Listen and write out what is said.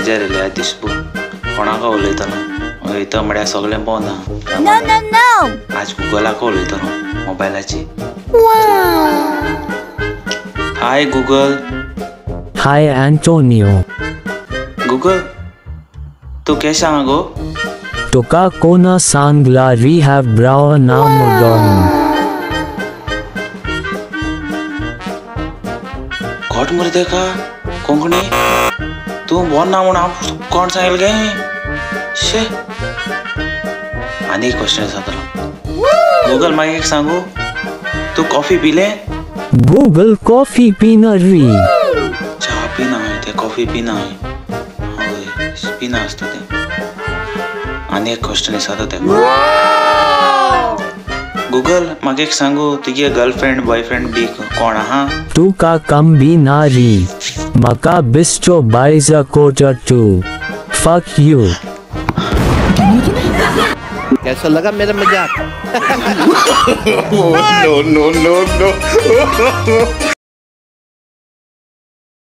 विचारिल्लें दिसपू कोणाक उलयता न्हू वयता म्हळ्यार सगळें बंद आहा. No, no, no. आज गुगलाक उलयता न्हू मोबायलाची. हाय गूगल. Hi Antonio. गूगल तू केशें आहा गो? तुका कोना सांगला रिहॅव ब्राव नाम मुद्दोन. घोट मुर्दे का कोंकणी तू बोन ना म्हूण हांव कोण सांगलें गे? शे आनी एक क्वेश्चन आसा तुला. गूगल मागीर एक सांगू तू कॉफी पिलें? Google कॉफी पीना री. चा पिना हांवें तें कॉफी पिना हांवें. हय पिना आसता तें. आनी एक क्वेश्चन आसा तो तेका. गूगल म्हाका एक सांगू तुगे गर्लफ्रेंड बॉयफ्रेंड बी कोण आहा? तुका कम भी ना री. मका बिस्टो बाइजा कोटर टू. Fuck you. कैसा लगा मेरा मजाक? No, no, no, no.